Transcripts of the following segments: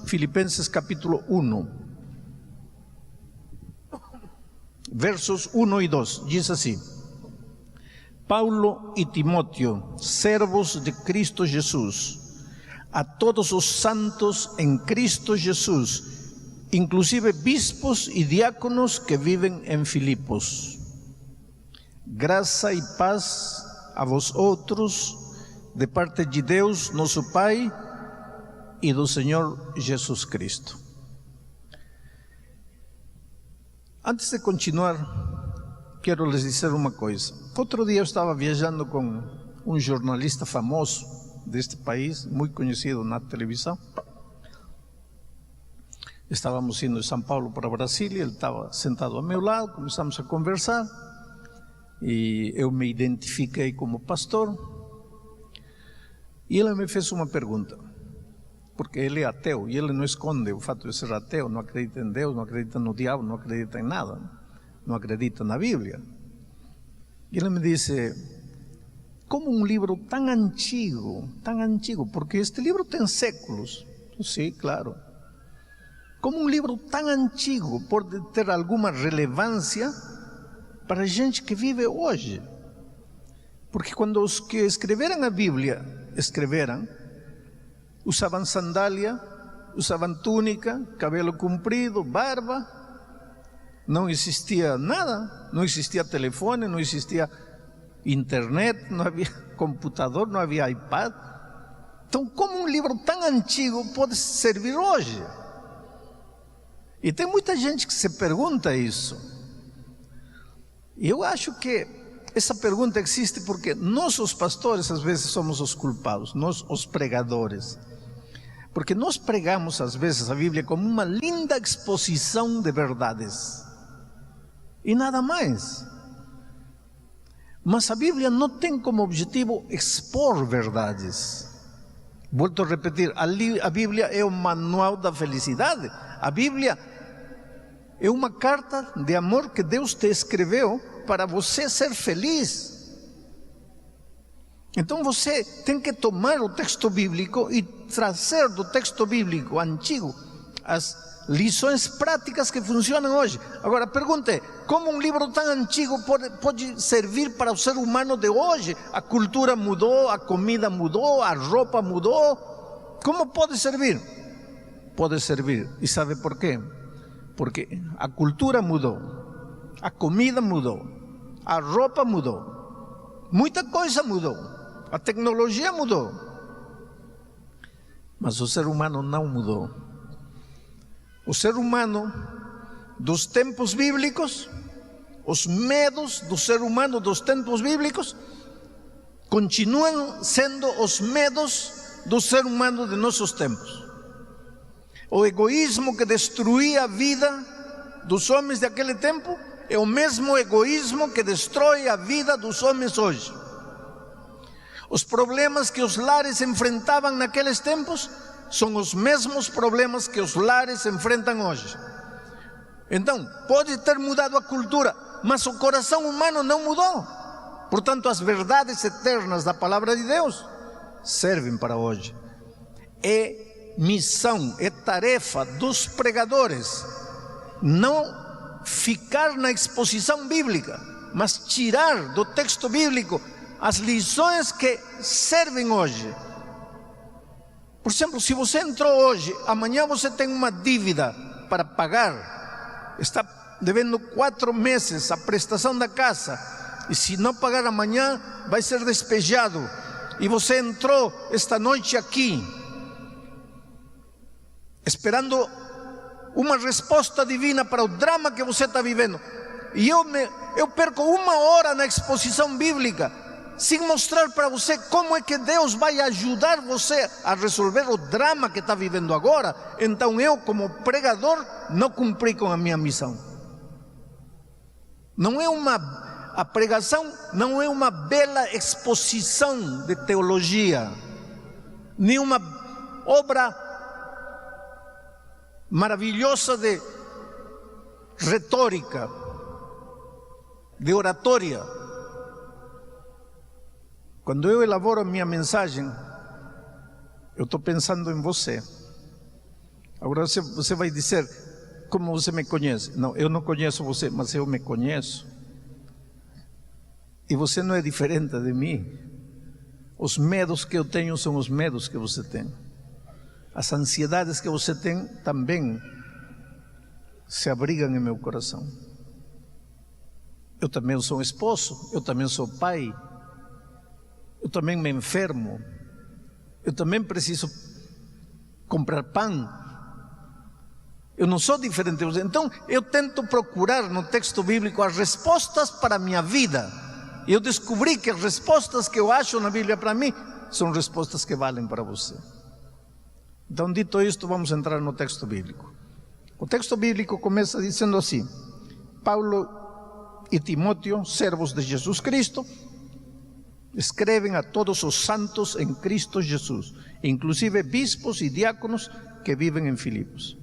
Filipenses capítulo 1, versos 1 y 2, diz assim: Paulo e Timóteo, servos de Cristo Jesus, a todos os santos em Cristo Jesus, inclusive bispos e diáconos que vivem em Filipos. Graça e paz a vós outros, de parte de Deus, nosso Pai, e do Senhor Jesus Cristo. Antes de continuar, quero lhes dizer uma coisa. Outro dia eu estava viajando com um jornalista famoso deste país, muito conhecido na televisão. Estávamos indo de São Paulo para Brasília, ele estava sentado ao meu lado, começamos a conversar, e eu me identifiquei como pastor, e ele me fez uma pergunta, porque ele é ateu, e ele não esconde o fato de ser ateu, não acredita em Deus, não acredita no diabo, não acredita em nada, não acredita na Bíblia. E ele me disse: como um livro tão antigo, porque este livro tem séculos. Sim, claro. Como um livro tão antigo pode ter alguma relevância para a gente que vive hoje? Porque quando os que escreveram a Bíblia usavam sandália, usavam túnica, cabelo comprido, barba, não existia nada, não existia telefone, não existia internet, não havia computador, não havia iPad. Então, como um livro tão antigo pode servir hoje? E tem muita gente que se pergunta isso. E eu acho que essa pergunta existe porque nós, os pastores, às vezes somos os culpados, nós, os pregadores. Porque nós pregamos, às vezes, a Bíblia como uma linda exposição de verdades. E nada mais. Mas a Bíblia não tem como objetivo expor verdades. Volto a repetir, a Bíblia é o manual da felicidade. A Bíblia é uma carta de amor que Deus te escreveu para você ser feliz. Então você tem que tomar o texto bíblico e trazer do texto bíblico antigo as lições práticas que funcionam hoje. Agora, pergunte, como um livro tão antigo pode servir para o ser humano de hoje? A cultura mudou, a comida mudou, a roupa mudou. Como pode servir? Pode servir. E sabe por quê? Porque a cultura mudou, a comida mudou, a roupa mudou, muita coisa mudou, a tecnologia mudou, mas o ser humano não mudou. O ser humano dos tempos bíblicos, os medos do ser humano dos tempos bíblicos, continuam sendo os medos do ser humano de nossos tempos. O egoísmo que destruía a vida dos homens daquele tempo é o mesmo egoísmo que destrói a vida dos homens hoje. Os problemas que os lares enfrentavam naqueles tempos são os mesmos problemas que os lares enfrentam hoje. Então, pode ter mudado a cultura, mas o coração humano não mudou. Portanto, as verdades eternas da palavra de Deus servem para hoje. É missão, é tarefa dos pregadores não ficar na exposição bíblica, mas tirar do texto bíblico as lições que servem hoje. Por exemplo, se você entrou hoje, amanhã você tem uma dívida para pagar, está devendo 4 meses a prestação da casa, e se não pagar amanhã vai ser despejado, e você entrou esta noite aqui esperando uma resposta divina para o drama que você está vivendo, e eu perco 1 hora na exposição bíblica sem mostrar para você como é que Deus vai ajudar você a resolver o drama que está vivendo agora. Então eu, como pregador, não cumpri com a minha missão. A pregação não é uma bela exposição de teologia, nem uma obra maravilhosa de retórica, de oratória. Quando eu elaboro a minha mensagem, eu estou pensando em você. Agora você vai dizer, como você me conhece? Não, eu não conheço você, mas eu me conheço. E você não é diferente de mim. Os medos que eu tenho são os medos que você tem. As ansiedades que você tem também se abrigam em meu coração. Eu também sou esposo, eu também sou pai, eu também me enfermo, eu também preciso comprar pão. Eu não sou diferente de você. Então eu tento procurar no texto bíblico as respostas para a minha vida. E eu descobri que as respostas que eu acho na Bíblia para mim são respostas que valem para você. Então, dito isto, vamos entrar no texto bíblico. O texto bíblico começa dizendo assim: Paulo e Timóteo, servos de Jesus Cristo, escrevem a todos os santos em Cristo Jesus, inclusive bispos e diáconos que vivem em Filipos.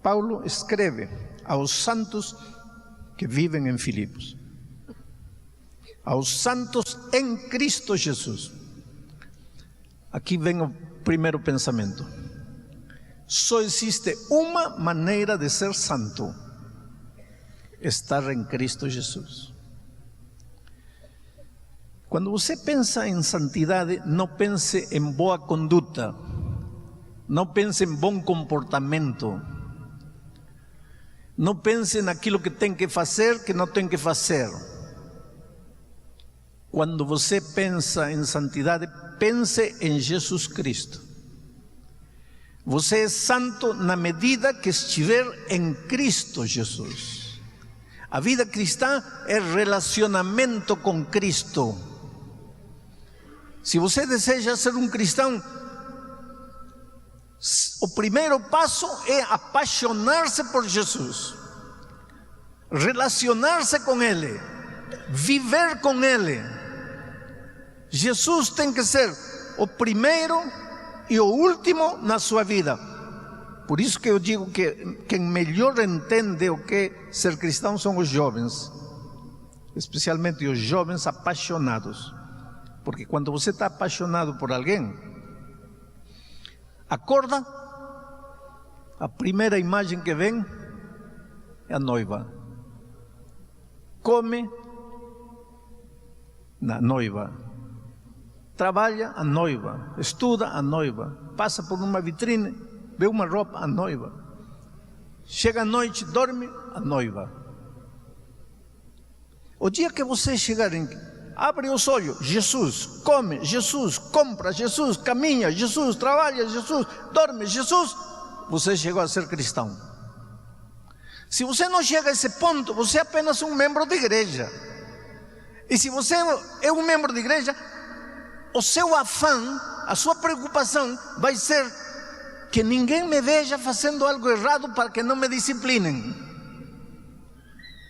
Paulo escreve aos santos que vivem em Filipos, aos santos em Cristo Jesus. Aqui vem o primeiro pensamento. Só existe uma maneira de ser santo: estar em Cristo Jesus. Quando você pensa em santidade, não pense em boa conduta, não pense em bom comportamento, não pense naquilo que tem que fazer, que não tem que fazer. Quando você pensa em santidade, pense em Jesus Cristo. Você é santo na medida que estiver em Cristo Jesus. A vida cristã é relacionamento com Cristo. Se você deseja ser um cristão, o primeiro passo é apaixonar-se por Jesus, relacionar-se com Ele, viver com Ele. Jesus tem que ser o primeiro e o último na sua vida. Por isso que eu digo que quem melhor entende o que é ser cristão são os jovens, especialmente os jovens apaixonados. Porque quando você está apaixonado por alguém, acorda, a primeira imagem que vem é a noiva. Come, na noiva. Trabalha, a noiva. Estuda, a noiva. Passa por uma vitrine, vê uma roupa, a noiva. Chega à noite, dorme, a noiva. O dia que você chegar abre os olhos, Jesus, come, Jesus, compra, Jesus, caminha, Jesus, trabalha, Jesus, dorme, Jesus, você chegou a ser cristão. Se você não chega a esse ponto, você é apenas um membro de igreja. E se você é um membro de igreja, o seu afã, a sua preocupação vai ser que ninguém me veja fazendo algo errado para que não me disciplinem.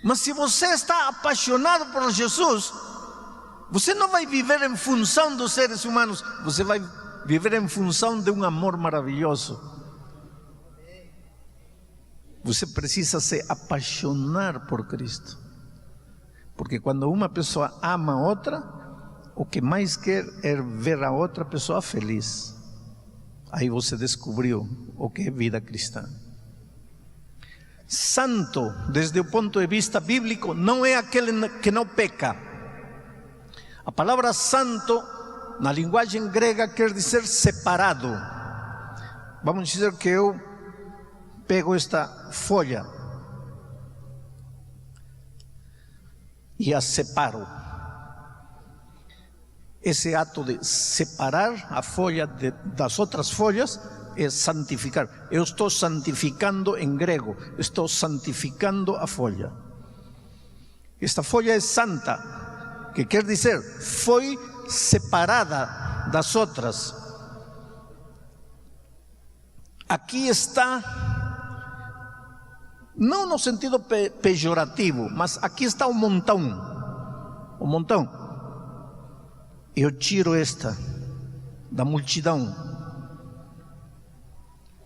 Mas se você está apaixonado por Jesus, você não vai viver em função dos seres humanos, você vai viver em função de um amor maravilhoso. Você precisa se apaixonar por Cristo. Porque quando uma pessoa ama a outra, o que mais quer é ver a outra pessoa feliz. Aí você descobriu o que é vida cristã. Santo, desde o ponto de vista bíblico, não é aquele que não peca. A palavra santo, na linguagem grega, quer dizer separado. Vamos dizer que eu pego esta folha e a separo. Esse ato de separar a folha das outras folhas é santificar. Eu estou santificando em grego, estou santificando a folha. Esta folha é santa, que quer dizer, foi separada das outras. Aqui está, não no sentido pejorativo, mas aqui está o montão. O montão. Eu tiro esta da multidão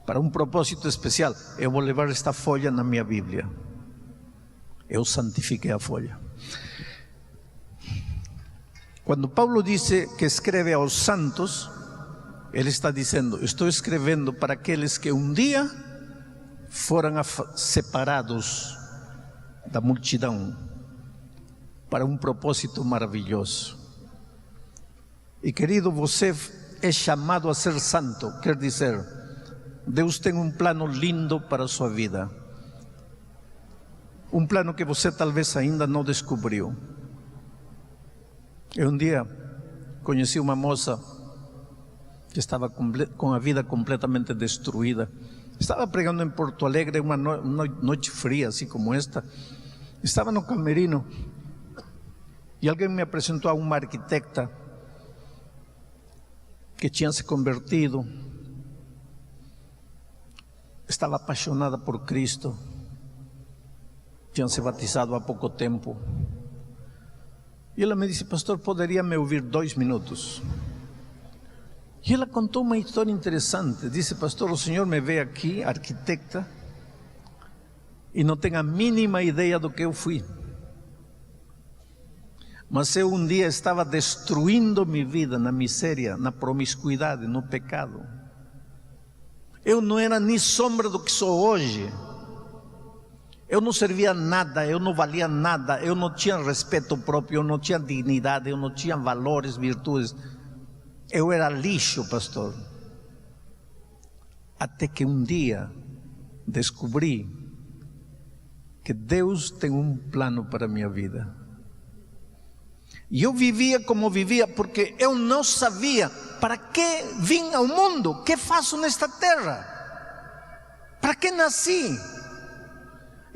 para um propósito especial. Eu vou levar esta folha na minha Bíblia. Eu santifiquei a folha. Quando Paulo disse que escreve aos santos, Ele está dizendo: estou escrevendo para aqueles que um dia foram separados da multidão para um propósito maravilhoso. E querido, você é chamado a ser santo. Quer dizer, Deus tem um plano lindo para a sua vida. Um plano que você talvez ainda não descobriu. Eu um dia conheci uma moça que estava com a vida completamente destruída. Estava pregando em Porto Alegre, uma noite fria, assim como esta. Estava no camerino e alguém me apresentou a uma arquitecta que tinha se convertido, estava apaixonada por Cristo, tinha se batizado há pouco tempo. E ela me disse: pastor, poderia me ouvir 2 minutos? E ela contou uma história interessante. Disse: pastor, o senhor me vê aqui, arquitecta, e não tem a mínima ideia do que eu fui. Mas eu um dia estava destruindo minha vida na miséria, na promiscuidade, no pecado. Eu não era nem sombra do que sou hoje. Eu não servia nada, eu não valia nada, eu não tinha respeito próprio, eu não tinha dignidade, eu não tinha valores, virtudes. Eu era lixo, pastor. Até que um dia descobri que Deus tem um plano para a minha vida. E eu vivia como vivia porque eu não sabia para que vim ao mundo, o que faço nesta terra, para que nasci.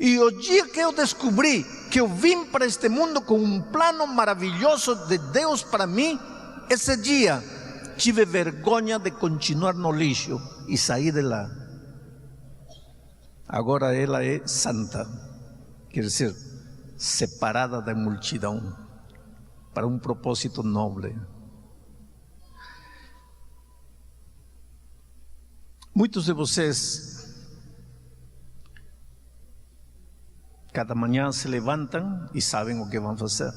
E o dia que eu descobri que eu vim para este mundo com um plano maravilhoso de Deus para mim, esse dia tive vergonha de continuar no lixo e saí de lá. Agora ela é santa, quer dizer, separada da multidão, para um propósito nobre. Muitos de vocês cada manhã se levantam e sabem o que vão fazer.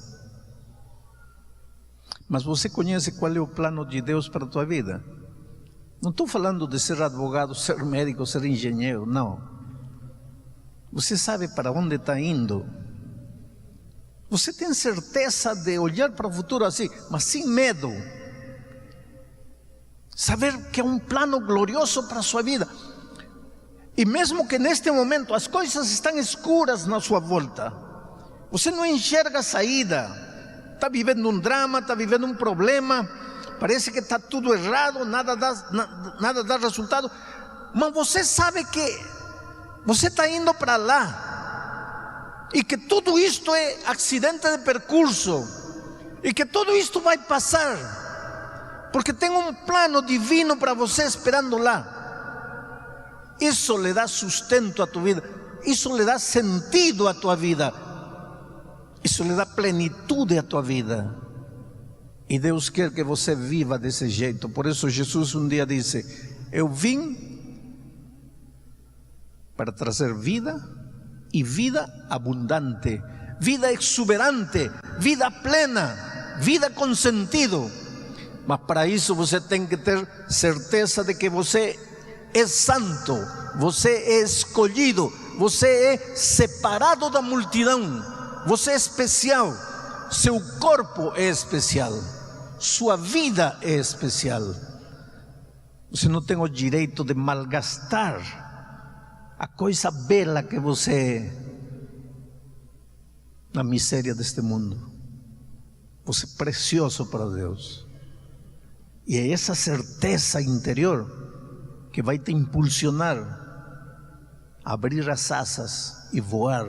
Mas você conhece qual é o plano de Deus para a tua vida? Não estou falando de ser advogado, ser médico, ser engenheiro, não. Você sabe para onde está indo. Você tem certeza de olhar para o futuro assim, mas sem medo. Saber que é um plano glorioso para a sua vida. E mesmo que neste momento as coisas estão escuras na sua volta, você não enxerga a saída, está vivendo um drama, está vivendo um problema, parece que está tudo errado, nada dá resultado, mas você sabe que você está indo para lá, e que tudo isto é acidente de percurso, e que tudo isto vai passar, porque tem um plano divino para você esperando lá. Isso lhe dá sustento à tua vida, isso lhe dá sentido à tua vida, isso lhe dá plenitude à tua vida. E Deus quer que você viva desse jeito. Por isso Jesus um dia disse: eu vim para trazer vida, e vida abundante, vida exuberante, vida plena, vida com sentido. Mas para isso você tem que ter certeza de que você é santo, você é escolhido, você é separado da multidão, você é especial, seu corpo é especial, sua vida é especial. Você não tem o direito de malgastar a coisa bela que você é na miséria deste mundo. Você é precioso para Deus. E é essa certeza interior que vai te impulsionar a abrir as asas e voar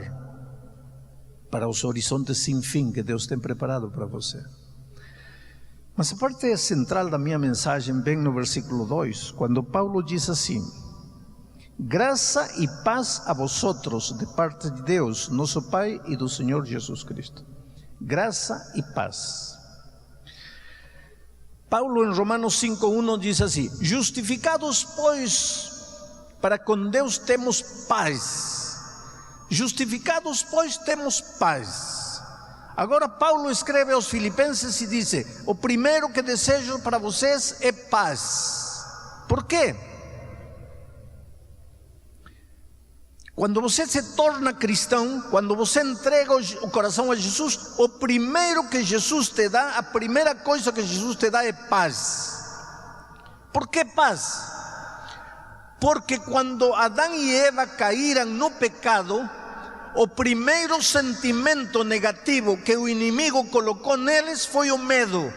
para os horizontes sem fim que Deus tem preparado para você. Mas a parte central da minha mensagem vem no versículo 2, quando Paulo diz assim: graça e paz a vosotros de parte de Deus, nosso Pai, e do Senhor Jesus Cristo. Graça e paz. Paulo em Romanos 5:1 diz assim: justificados pois para com Deus temos paz. Justificados pois temos paz. Agora Paulo escreve aos Filipenses e diz: o primeiro que desejo para vocês é paz. Por quê? Quando você se torna cristão, quando você entrega o coração a Jesus, o primeiro que Jesus te dá, a primeira coisa que Jesus te dá é paz. Por que paz? Porque quando Adão e Eva caíram no pecado, o primeiro sentimento negativo que o inimigo colocou neles foi o medo,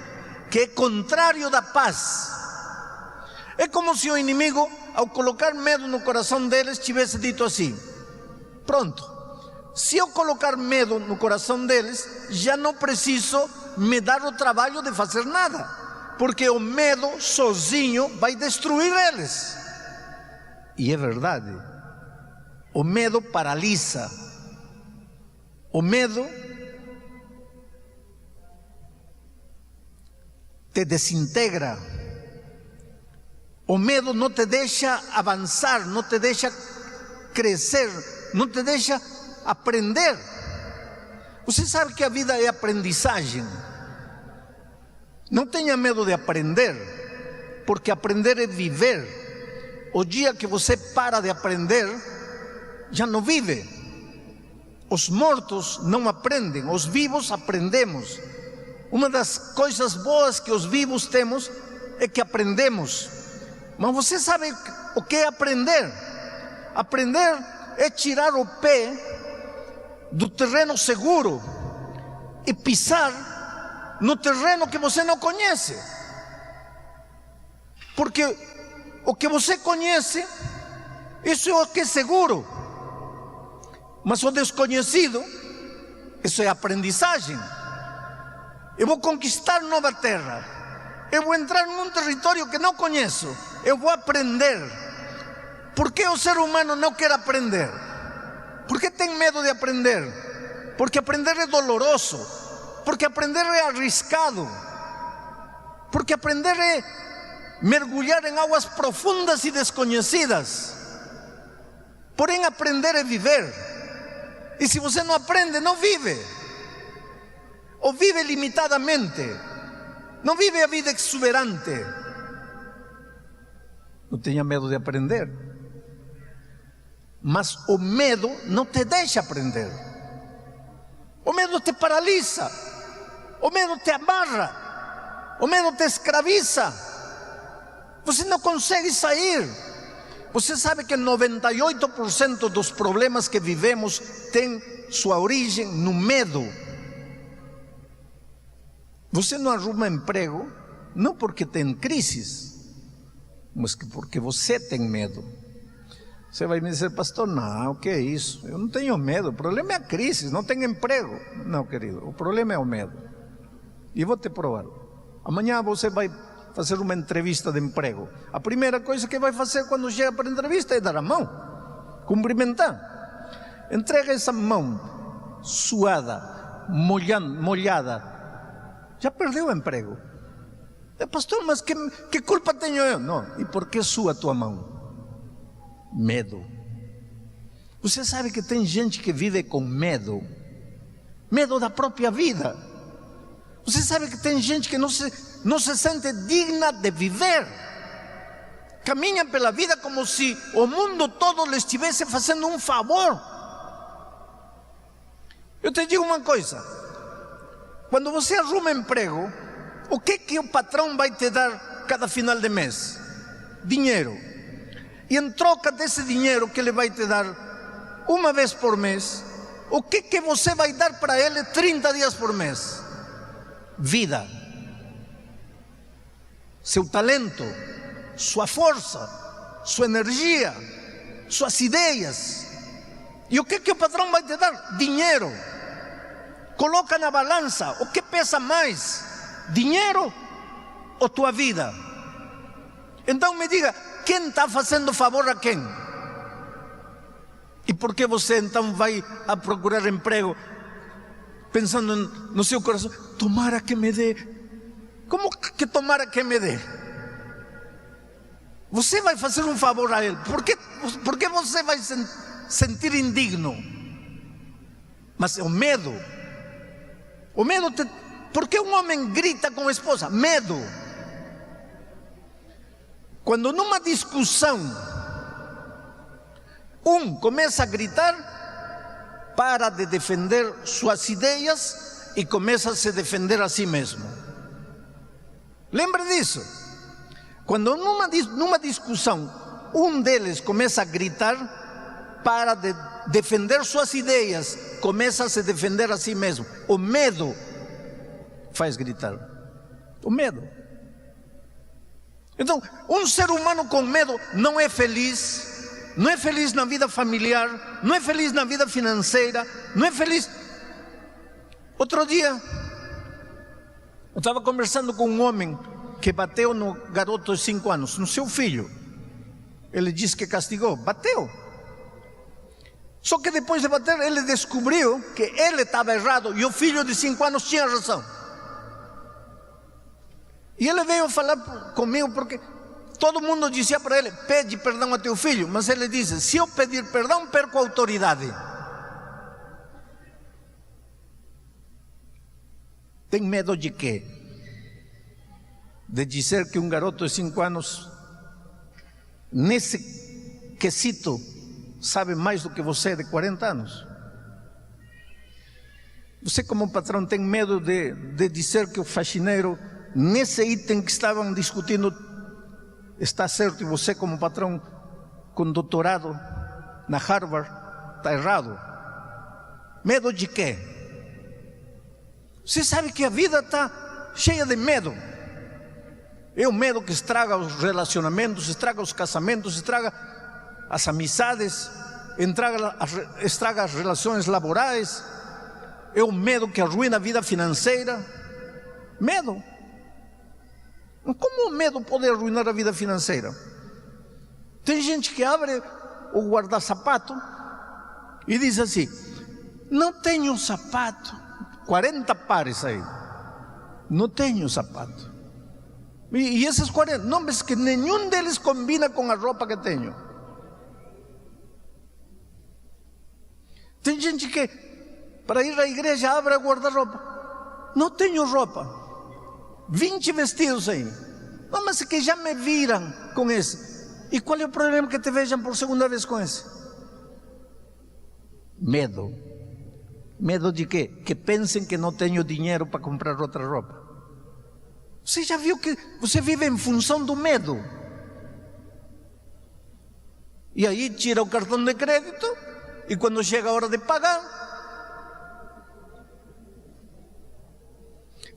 que é contrário da paz. É como se o inimigo, ao colocar medo no coração deles, tivesse dito assim: pronto, se eu colocar medo no coração deles, já não preciso me dar o trabalho de fazer nada, porque o medo sozinho vai destruir eles. E é verdade, o medo paralisa, o medo te desintegra, o medo não te deixa avançar, não te deixa crescer, não te deixa aprender. Você sabe que a vida é aprendizagem. Não tenha medo de aprender, porque aprender é viver. O dia que você para de aprender, já não vive. Os mortos não aprendem, os vivos aprendemos. Uma das coisas boas que os vivos temos é que aprendemos. Mas você sabe o que é aprender? Aprender é tirar o pé do terreno seguro e pisar no terreno que você não conhece. Porque o que você conhece, isso é o que é seguro. Mas o desconhecido, isso é aprendizagem. Eu vou conquistar nova terra, eu vou entrar num território que não conheço, eu vou aprender. Por que o ser humano não quer aprender? Por que tem medo de aprender? Porque aprender é doloroso, porque aprender é arriscado, porque aprender é mergulhar em águas profundas e desconhecidas. Porém, aprender é viver. E se você não aprende, não vive. Ou vive limitadamente, não vive a vida exuberante. Não tenha medo de aprender. Mas o medo não te deixa aprender. O medo te paralisa, o medo te amarra, o medo te escraviza. Você não consegue sair. Você sabe que 98% dos problemas que vivemos tem sua origem no medo. Você não arruma emprego não porque tem crises, mas porque você tem medo. Você vai me dizer: pastor, não, o que é isso? Eu não tenho medo, o problema é a crise, não tenho emprego. Não, querido, o problema é o medo. E vou te provar. Amanhã você vai fazer uma entrevista de emprego. A primeira coisa que vai fazer quando chega para a entrevista é dar a mão, cumprimentar. Entrega essa mão suada, molhada. Já perdeu o emprego. Pastor, mas que culpa tenho eu? Não, e por que sua tua mão? Medo. Você sabe que tem gente que vive com medo, medo da própria vida. Você sabe que tem gente que não se sente digna de viver. Caminha pela vida como se o mundo todo lhe estivesse fazendo um favor. Eu te digo uma coisa: quando você arruma emprego, o que o patrão vai te dar cada final de mês? Dinheiro. E em troca desse dinheiro que ele vai te dar uma vez por mês, o que você vai dar para ele 30 dias por mês? Vida. Seu talento, sua força, sua energia, suas ideias. E o que o patrão vai te dar? Dinheiro. Coloca na balança, o que pesa mais? Dinheiro ou tua vida? Então me diga, quem está fazendo favor a quem? E por que você então vai a procurar emprego pensando no seu coração: tomara que me dê? Como que tomara que me dê? Você vai fazer um favor a ele. Por que você vai sentir indigno? Mas é o medo. O medo por que um homem grita com a esposa? Medo. Quando numa discussão começa a gritar, para de defender suas ideias e começa a se defender a si mesmo. Lembra disso? Quando numa discussão deles começa a gritar, para de defender suas ideias, começa a se defender a si mesmo. O medo faz gritar. O medo. Então, um ser humano com medo não é feliz. Não é feliz na vida familiar, não é feliz na vida financeira, não é feliz. Outro dia, eu estava conversando com um homem que bateu no garoto de 5 anos, no seu filho. Ele disse que castigou, bateu. Só que depois de bater, ele descobriu que ele estava errado e o filho de 5 anos tinha razão. E ele veio falar comigo porque todo mundo dizia para ele: pede perdão a teu filho. Mas ele disse: se eu pedir perdão, perco a autoridade. Tem medo de quê? De dizer que um garoto de 5 anos, nesse quesito, sabe mais do que você de 40 anos? Você, como patrão, tem medo de dizer que o faxineiro, nesse item que estavam discutindo, está certo, e você, como patrão com doutorado na Harvard, está errado? Medo de quê? Você sabe que a vida está cheia de medo. É o medo que estraga os relacionamentos, estraga os casamentos, estraga as amizades, estraga as relações laborais. É o medo que arruina a vida financeira. Medo. Como o medo pode arruinar a vida financeira? Tem gente que abre o guarda-sapato e diz assim: não tenho sapato. 40 pares aí. Não tenho sapato. E esses 40, não, mas que nenhum deles combina com a roupa que tenho. Tem gente que, para ir à igreja, abre o guarda-roupa. Não tenho roupa. 20 vestidos aí. Não, mas que já me viram com esse. E qual é o problema que te vejam por segunda vez com esse? Medo. Medo de quê? Que pensem que não tenho dinheiro para comprar outra roupa. Você já viu que você vive em função do medo? E aí tira o cartão de crédito, e quando chega a hora de pagar,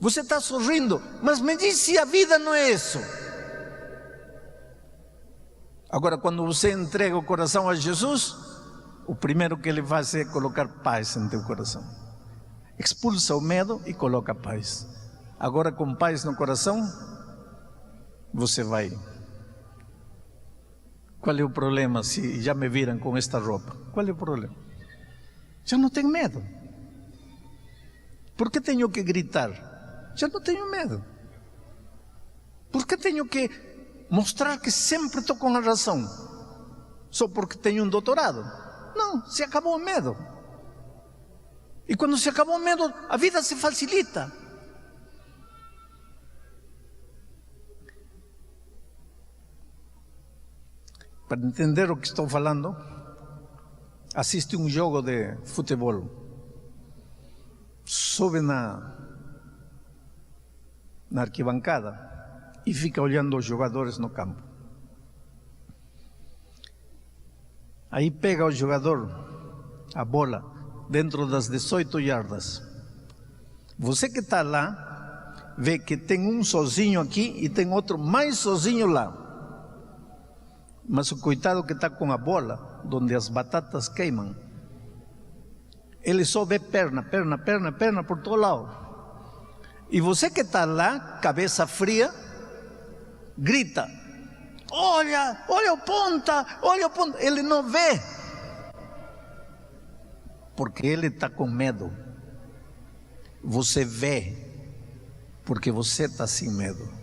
você está sorrindo, mas me diz se a vida não é isso. Agora, quando você entrega o coração a Jesus, o primeiro que Ele faz é colocar paz em teu coração. Expulsa o medo e coloca paz. Agora, com paz no coração, você vai. Qual é o problema se já me viram com esta roupa? Qual é o problema? Já não tenho medo. Por que tenho que gritar? Já não tenho medo. Por que tenho que mostrar que sempre estou com a razão? Só porque tenho um doutorado? Não, se acabou o medo. E quando se acabou o medo, a vida se facilita. Para entender o que estou falando, assiste um jogo de futebol. Sobe na arquibancada e fica olhando os jogadores no campo. Aí pega o jogador a bola dentro das 18 yardas. Você que está lá, vê que tem um sozinho aqui e tem outro mais sozinho lá. Mas o coitado que está com a bola, onde as batatas queimam, ele só vê perna por todo lado. E você que está lá, cabeça fria, grita: olha o ponta, olha o ponta. Ele não vê, porque ele está com medo. Você vê, porque você está sem medo.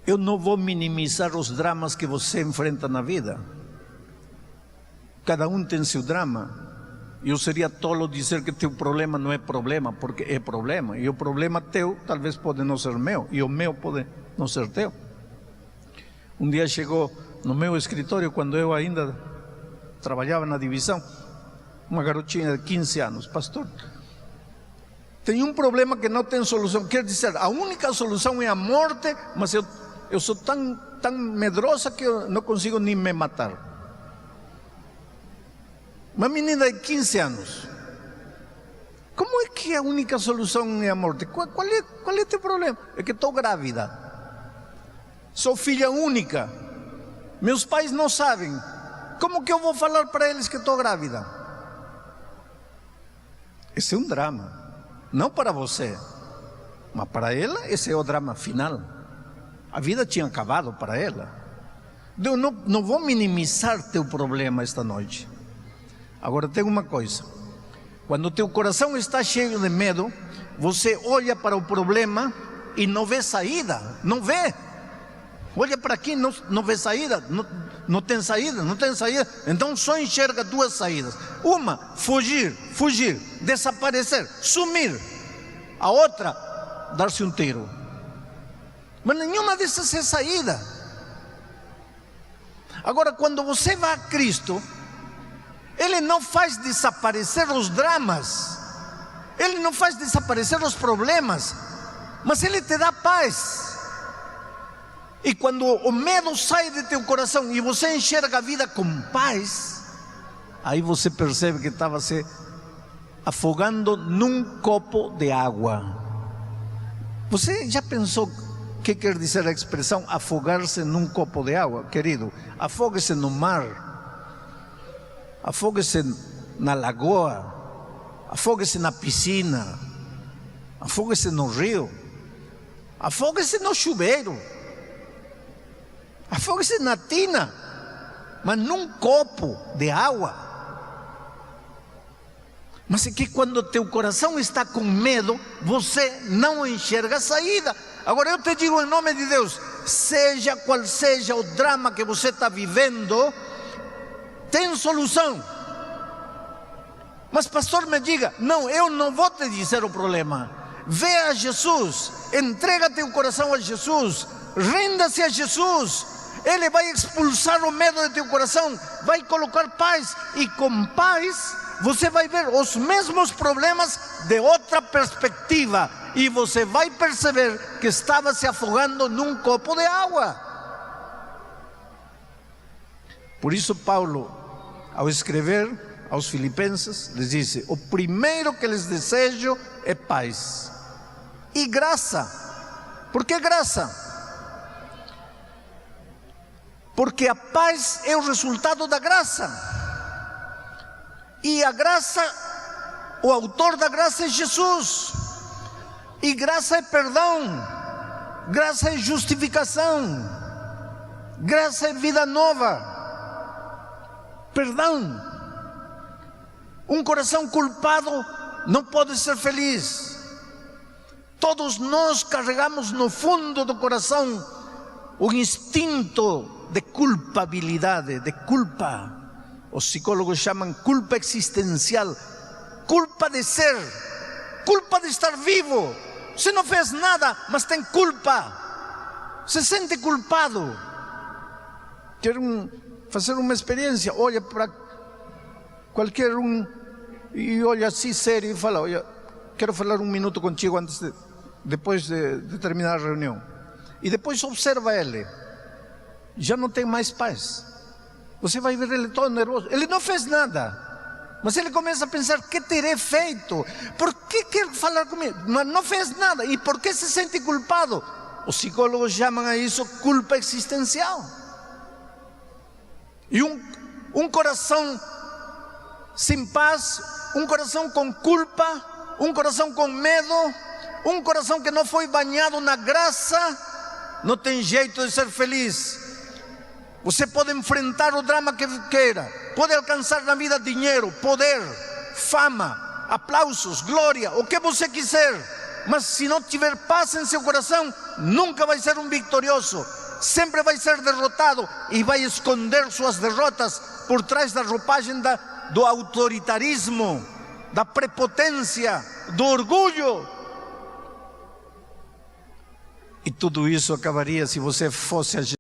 Eu não vou minimizar os dramas que você enfrenta na vida. Cada um tem seu drama. Eu seria tolo dizer que teu problema não é problema, porque é problema. E o problema teu talvez pode não ser meu, e o meu pode não ser teu. Um dia chegou no meu escritório, quando eu ainda trabalhava na divisão, uma garotinha de 15 anos. Pastor, tem um problema que não tem solução. Quer dizer, a única solução é a morte, mas eu sou tão medrosa que eu não consigo nem me matar. Uma menina de 15 anos. Como é que a única solução é a morte? Qual é teu problema? É que estou grávida. Sou filha única. Meus pais não sabem. Como que eu vou falar para eles que estou grávida? Esse é um drama. Não para você, mas para ela esse é o drama final. A vida tinha acabado para ela. Eu não vou minimizar teu problema esta noite. Agora tem uma coisa: quando teu coração está cheio de medo, você olha para o problema e não vê saída. Não vê. Olha para aqui, não vê saída. Não tem saída, não tem saída. Então só enxerga duas saídas: uma, fugir, desaparecer, sumir. A outra, dar-se um tiro. Mas nenhuma dessas é saída. Agora, quando você vai a Cristo, Ele não faz desaparecer os dramas, Ele não faz desaparecer os problemas, mas Ele te dá paz. E quando o medo sai de teu coração e você enxerga a vida com paz, aí você percebe que estava se afogando num copo de água. Você já pensou o que quer dizer a expressão afogar-se num copo de água? Querido, afogue-se no mar, afogue-se na lagoa, afogue-se na piscina, afogue-se no rio, afogue-se no chuveiro, afogue-se na tina, mas num copo de água. Mas é que quando teu coração está com medo, você não enxerga a saída. Agora eu te digo em nome de Deus, seja qual seja o drama que você está vivendo, tem solução. Mas pastor, me diga, não, eu não vou te dizer o problema. Vê a Jesus, entrega teu coração a Jesus, renda-se a Jesus. Ele vai expulsar o medo de teu coração, vai colocar paz, e com paz você vai ver os mesmos problemas de outra perspectiva, e você vai perceber que estava se afogando num copo de água. Por isso Paulo, ao escrever aos Filipenses, lhes disse: o primeiro que lhes desejo é paz e graça. Por que graça? Porque a paz é o resultado da graça. E a graça, o autor da graça é Jesus. E graça é perdão, graça é justificação, graça é vida nova. Perdão. Um coração culpado não pode ser feliz. Todos nós carregamos no fundo do coração o instinto de culpabilidade, de culpa. Os psicólogos chamam culpa existencial, culpa de ser, culpa de estar vivo. Você não fez nada, mas tem culpa, se sente culpado. Quero fazer uma experiência, olha para qualquer um e olha assim sério e fala: olha, quero falar um minuto contigo depois de terminar a reunião. E depois observa ele, já não tem mais paz. Você vai ver ele todo nervoso. Ele não fez nada, mas ele começa a pensar: o que terei feito? Por que quer falar comigo? Mas não fez nada. E por que se sente culpado? Os psicólogos chamam a isso culpa existencial. E um coração sem paz, um coração com culpa, um coração com medo, um coração que não foi banhado na graça, não tem jeito de ser feliz. Você pode enfrentar o drama que queira, pode alcançar na vida dinheiro, poder, fama, aplausos, glória, o que você quiser, mas se não tiver paz em seu coração, nunca vai ser um vitorioso, sempre vai ser derrotado e vai esconder suas derrotas por trás da roupagem da do autoritarismo, da prepotência, do orgulho. E tudo isso acabaria se você fosse a Jesus.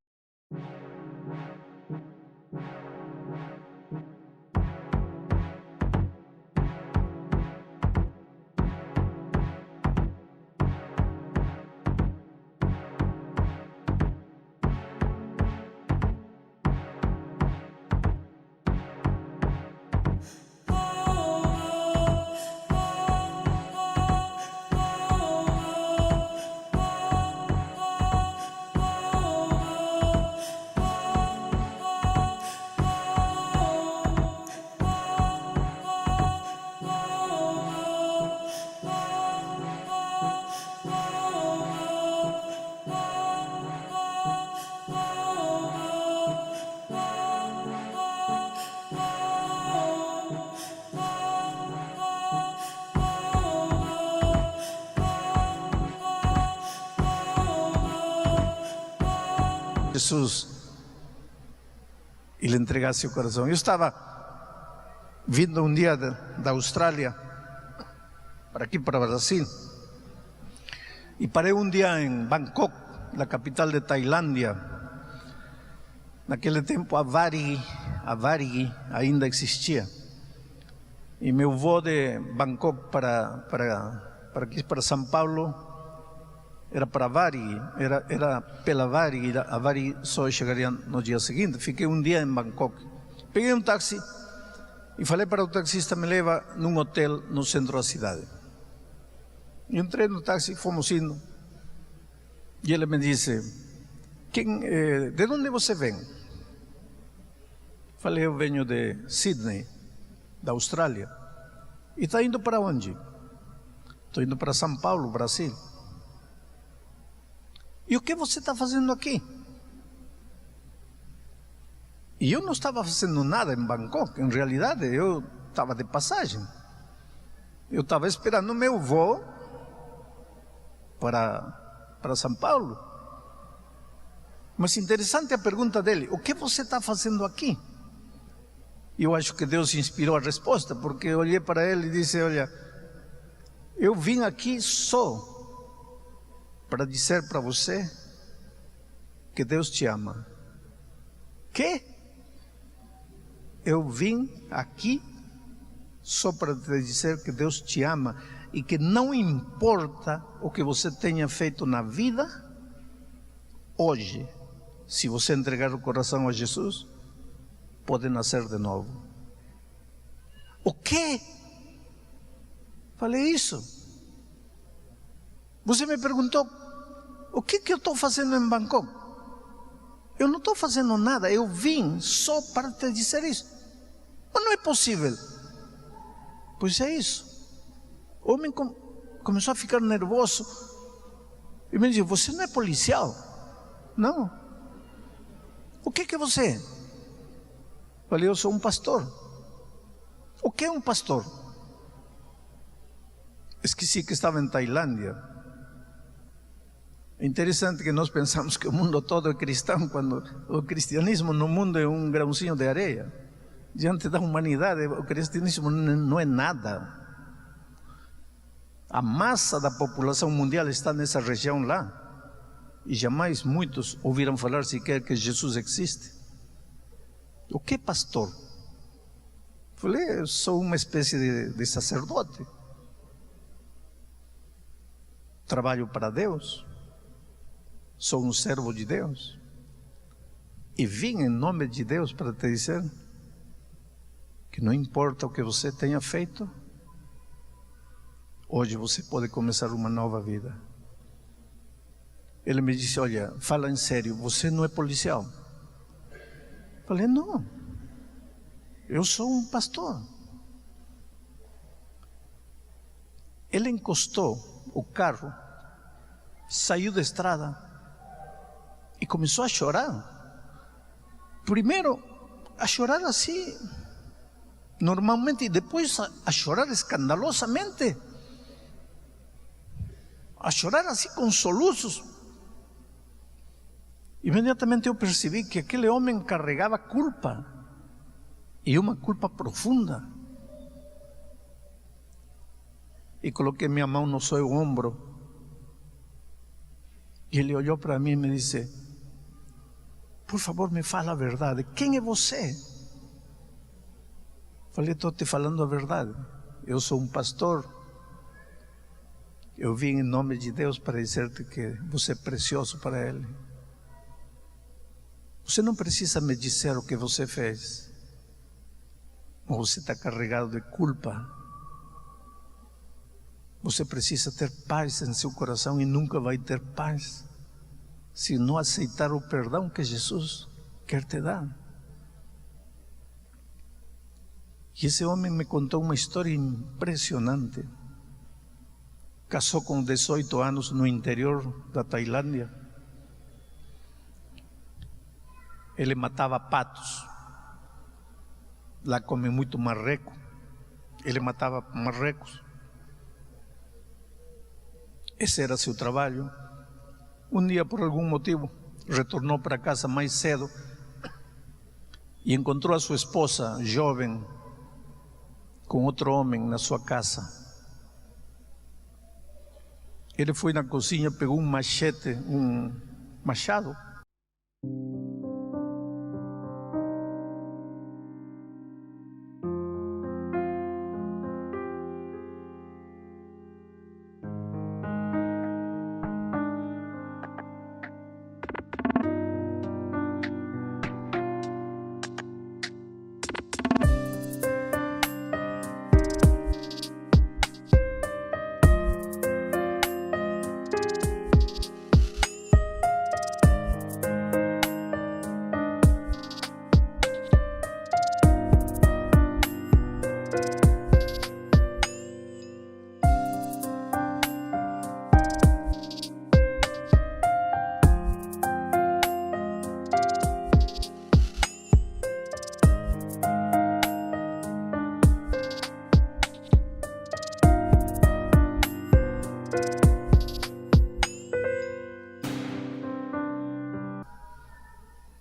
Jesus e lhe entregasse o coração. Eu estava vindo um dia da Austrália para aqui, para o Brasil, e parei um dia em Bangkok, na capital de Tailândia. Naquele tempo a Varig ainda existia, e meu voo de Bangkok para São Paulo era para Varig, era pela Varig, a Varig só chegaria no dia seguinte. Fiquei um dia em Bangkok, peguei um táxi e falei para o taxista, me leva num hotel no centro da cidade. Entrei no táxi, fomos indo, e ele me disse: de onde você vem? Falei: eu venho de Sydney, da Austrália. E está indo para onde? Estou indo para São Paulo, Brasil. E o que você está fazendo aqui? E eu não estava fazendo nada em Bangkok. Em realidade, eu estava de passagem. Eu estava esperando o meu voo para São Paulo. Mas interessante a pergunta dele: o que você está fazendo aqui? E eu acho que Deus inspirou a resposta, porque eu olhei para ele e disse: olha, eu vim aqui só para dizer para você que Deus te ama. Que? Eu vim aqui só para te dizer que Deus te ama e que não importa o que você tenha feito na vida, hoje, se você entregar o coração a Jesus, pode nascer de novo. O quê? Falei: isso. Você me perguntou o que eu estou fazendo em Bangkok. Eu não estou fazendo nada, eu vim só para te dizer isso. Mas não é possível. Pois é isso. O homem começou a ficar nervoso e me disse: você não é policial? Não. O que você é? Falei: eu sou um pastor. O que é um pastor? Esqueci que estava em Tailândia. É interessante que nós pensamos que o mundo todo é cristão, quando o cristianismo no mundo é um grãozinho de areia. Diante da humanidade, o cristianismo não é nada. A massa da população mundial está nessa região lá. E jamais muitos ouviram falar sequer que Jesus existe. O que é pastor? Falei: eu sou uma espécie de sacerdote. Trabalho para Deus. Sou um servo de Deus. E vim em nome de Deus para te dizer que não importa o que você tenha feito, hoje você pode começar uma nova vida. Ele me disse: olha, fala em sério, você não é policial? Falei: não, eu sou um pastor. Ele encostou o carro, saiu da estrada e começou a chorar. Primeiro a chorar assim, normalmente, e depois a chorar escandalosamente, a chorar assim com soluços. Imediatamente eu percebi que aquele homem carregava culpa. e uma culpa profunda. E coloquei minha mão no seu ombro. E ele olhou para mim e me disse: por favor, me fala a verdade. Quem é você? Falei: estou te falando a verdade. Eu sou um pastor. Eu vim em nome de Deus para dizer-te que você é precioso para Ele. Você não precisa me dizer o que você fez. Ou você está carregado de culpa. Você precisa ter paz em seu coração e nunca vai ter paz se não aceitar o perdão que Jesus quer te dar. E esse homem me contou uma história impressionante. Casou com 18 anos no interior da Tailândia. Ele matava patos. Lá come muito marreco. Ele matava marrecos. Esse era seu trabalho. Um dia, por algum motivo, retornou para casa mais cedo e encontrou a sua esposa jovem com outro homem na sua casa. Ele foi na cozinha, pegou um machete, um machado,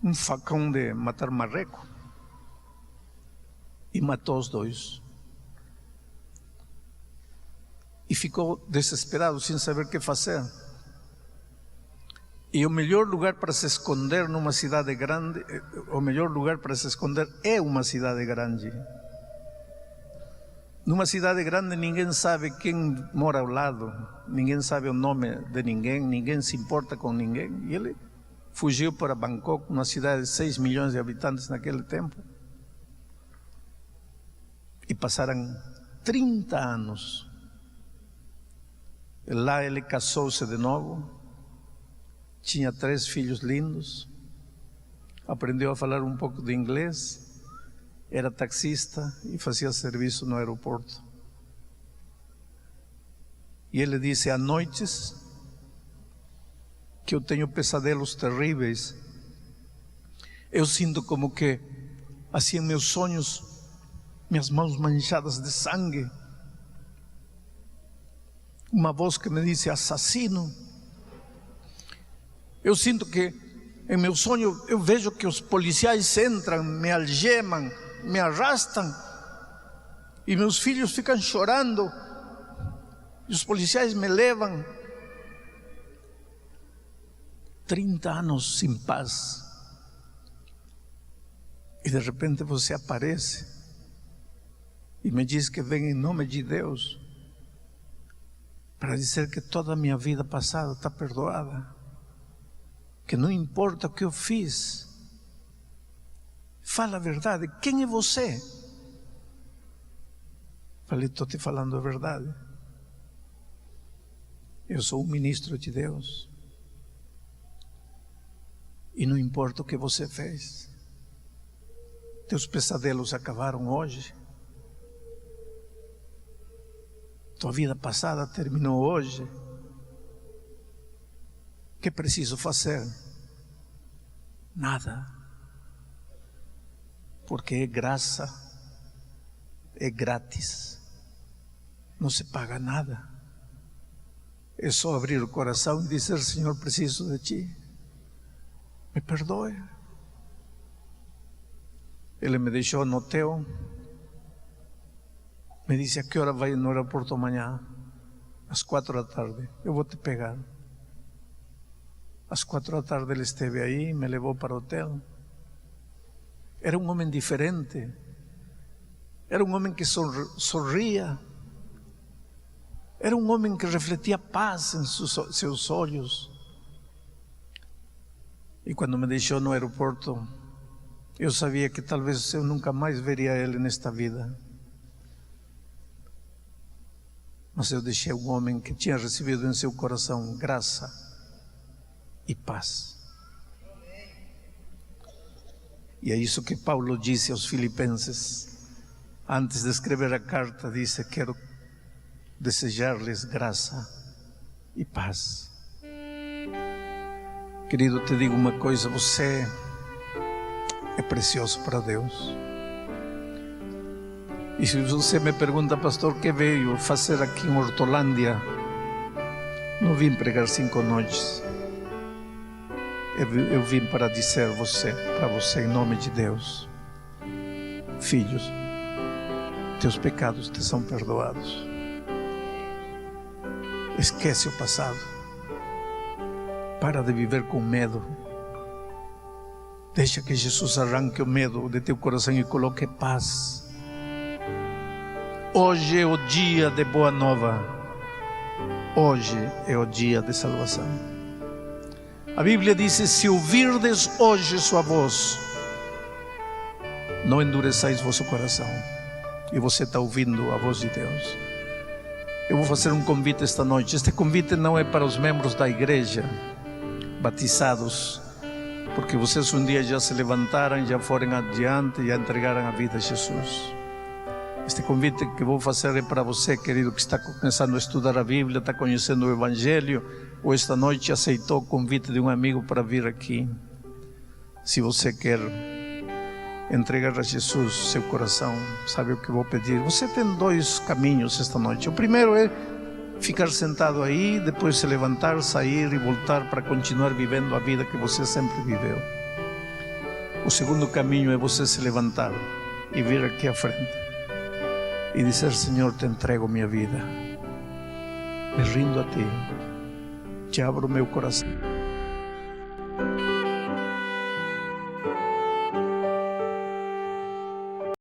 um facão de matar marreco, e matou os dois. E ficou desesperado, sem saber o que fazer. E o melhor lugar para se esconder numa cidade grande, o melhor lugar para se esconder é uma cidade grande. Numa cidade grande ninguém sabe quem mora ao lado, ninguém sabe o nome de ninguém se importa com ninguém. E ele fugiu para Bangkok, uma cidade de 6 milhões de habitantes naquele tempo. E passaram 30 anos. Lá ele casou-se de novo, tinha 3 filhos lindos, aprendeu a falar um pouco de inglês, era taxista e fazia serviço no aeroporto. E ele disse: há noites que eu tenho pesadelos terríveis. Eu sinto como que, assim, em meus sonhos, minhas mãos manchadas de sangue. Uma voz que me disse: assassino. Eu sinto que, em meu sonho, eu vejo que os policiais entram, me algemam, me arrastam, e meus filhos ficam chorando, e os policiais me levam. 30 anos sem paz. E de repente você aparece e me diz que vem em nome de Deus para dizer que toda a minha vida passada está perdoada, que não importa o que eu fiz. Fala a verdade. Quem é você? Falei: estou te falando a verdade. Eu sou um ministro de Deus. E não importa o que você fez. Teus pesadelos acabaram hoje. Tua vida passada terminou hoje. O que preciso fazer? Nada. Porque é graça, é grátis. Não se paga nada. É só abrir o coração e dizer: Senhor, preciso de Ti. Me perdoe. Ele me deixou no hotel. Me disse: a que hora vai no aeroporto amanhã? Às 4 da tarde. Eu vou te pegar. Às 4 da tarde ele esteve aí, me levou para o hotel. Era um homem diferente. Era um homem que sorria. Era um homem que refletia paz em seus olhos. E quando me deixou no aeroporto, eu sabia que talvez eu nunca mais veria ele nesta vida. Mas eu deixei um homem que tinha recebido em seu coração graça e paz. E é isso que Paulo disse aos Filipenses. Antes de escrever a carta, disse: quero desejar-lhes graça e paz. Querido, te digo uma coisa: você é precioso para Deus. E se você me pergunta: pastor, que veio fazer aqui em Hortolândia? Não vim pregar 5 noites. Eu vim para dizer para você, em nome de Deus: filhos, teus pecados te são perdoados. Esquece o passado. Para de viver com medo. Deixa que Jesus arranque o medo de teu coração e coloque paz. Hoje é o dia de boa nova. Hoje é o dia de salvação. A Bíblia diz: se ouvirdes hoje sua voz, não endureçais vosso coração. E você está ouvindo a voz de Deus. Eu vou fazer um convite esta noite. Este convite não é para os membros da igreja batizados, porque vocês um dia já se levantaram, já foram adiante, já entregaram a vida a Jesus. Este convite que vou fazer é para você, querido, que está começando a estudar a Bíblia, está conhecendo o Evangelho, ou esta noite aceitou o convite de um amigo para vir aqui. Se você quer entregar a Jesus seu coração, sabe o que vou pedir? Você tem 2 caminhos esta noite. O primeiro é ficar sentado aí, depois se levantar, sair e voltar para continuar vivendo a vida que você sempre viveu. O segundo caminho é você se levantar e vir aqui à frente e dizer: Senhor, te entrego minha vida, me rindo a ti, te abro meu coração.